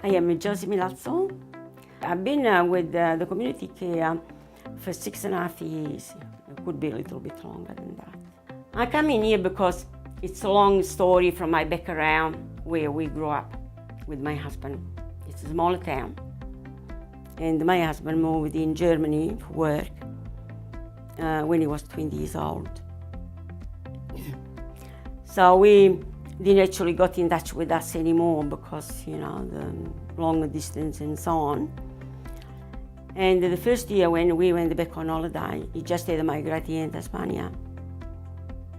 I am Josie Milazzo. I've been with the community care for 6.5 years. It could be a little bit longer than that. I come in here because it's a long story from my background where we grew up with my husband. It's a small town. And my husband moved in Germany for work when he was 20 years old. So we didn't actually got in touch with us anymore because, you know, the long distance and so on. And the first year when we went back on holiday, he just had migrated here in Tasmania.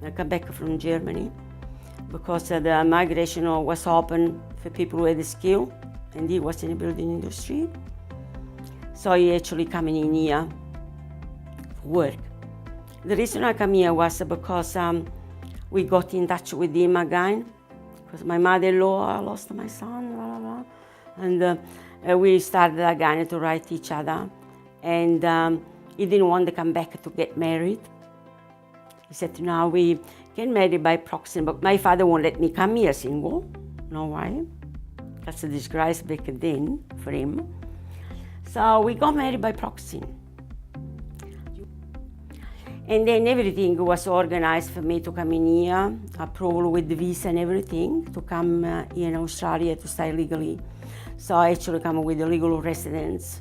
I come back from Germany because the migration was open for people who had the skill, and he was in the building industry. So he actually coming in here for work. The reason I come here was because we got in touch with him again, because my mother-in-law lost my son, blah, blah, blah. And we started again to write each other. And he didn't want to come back to get married. He said, no, we can marry by proxy, but my father won't let me come here single. No way. That's a disgrace back then for him. So we got married by proxy. And then everything was organized for me to come in here, approval with the visa and everything, to come here in Australia to stay legally. So I actually come with a legal residence.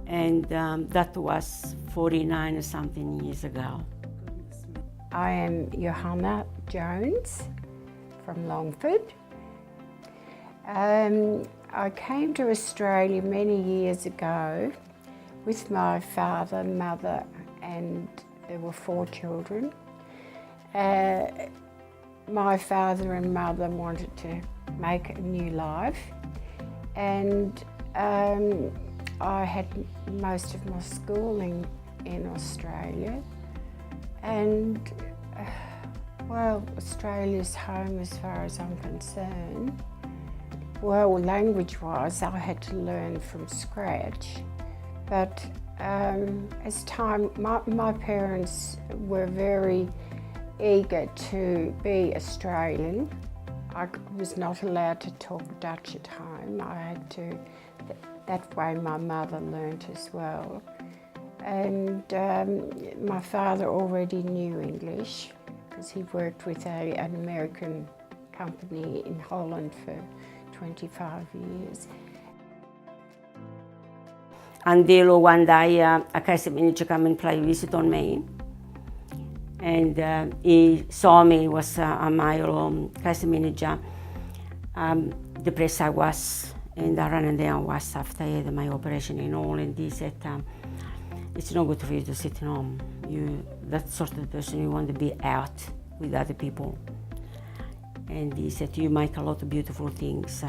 And that was 49 or something years ago. I am Johanna Jones from Longford. I came to Australia many years ago with my father, mother, and there were 4 children. My father and mother wanted to make a new life, and I had most of my schooling in Australia, and well, Australia's home as far as I'm concerned. Well, language-wise, I had to learn from scratch, but as time, my parents were very eager to be Australian. I was not allowed to talk Dutch at home. I had to, that way my mother learnt as well. And my father already knew English because he worked with an American company in Holland for 25 years. Until one day a case manager came and played visit on me, and he saw me, was a male case manager, depressed I was, and I ran down was after I had my operation and all, and he said, it's not good for you to sit at home. That sort of person, you want to be out with other people. And he said, you make a lot of beautiful things.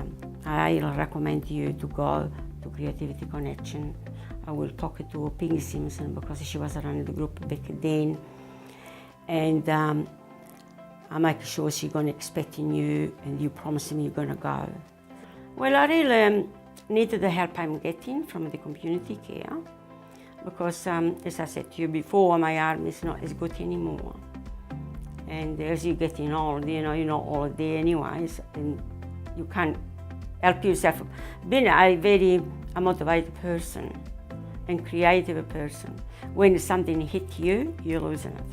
I recommend you to go to Creativity Connection. I will talk to Pinky Simpson because she was running the group back then. And I make sure she's gonna expecting you, and you promise me you're gonna go. Well, I really needed the help I'm getting from the community care because, as I said to you before, my arm is not as good anymore. And as you're getting old, you're not all day anyways, and you can't help yourself. Being a very motivated person and creative person, when something hits you, you're losing it.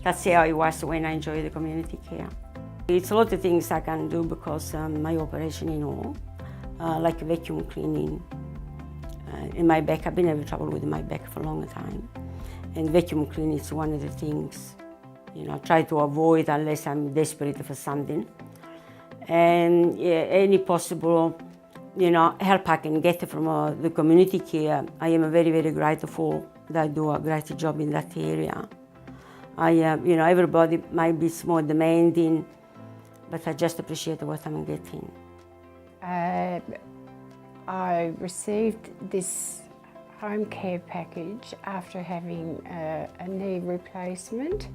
That's how it was when I enjoyed the community care. It's a lot of things I can do because my operation, like vacuum cleaning. In my back, I've been having trouble with my back for a long time. And vacuum cleaning is one of the things, try to avoid unless I'm desperate for something. And any possible, help I can get from the community care, I am very, very grateful that I do a great job in that area. Everybody might be more demanding, but I just appreciate what I'm getting. I received this home care package after having a knee replacement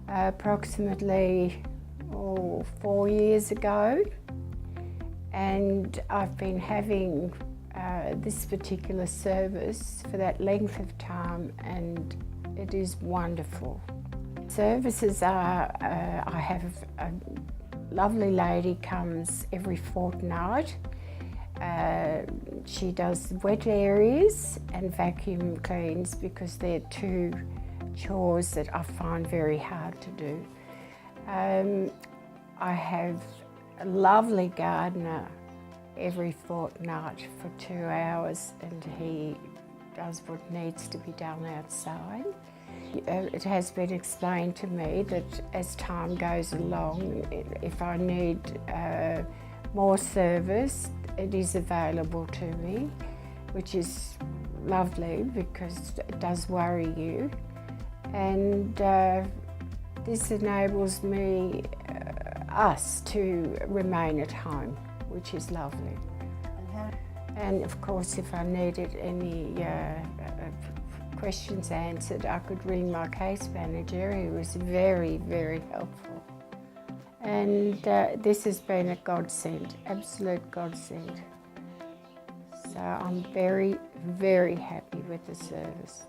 approximately 4 years ago, and I've been having this particular service for that length of time, and it is wonderful. Services are, I have a lovely lady comes every fortnight She does wet areas and vacuum cleans because they're two chores that I find very hard to do. I have a lovely gardener every fortnight for 2 hours, and he does what needs to be done outside. It has been explained to me that as time goes along, if I need more service, it is available to me, which is lovely because it does worry you. And this enables us to remain at home, which is lovely. And of course, if I needed any questions answered, I could ring my case manager, who was very, very helpful. And this has been a godsend, absolute godsend. So I'm very, very happy with the service.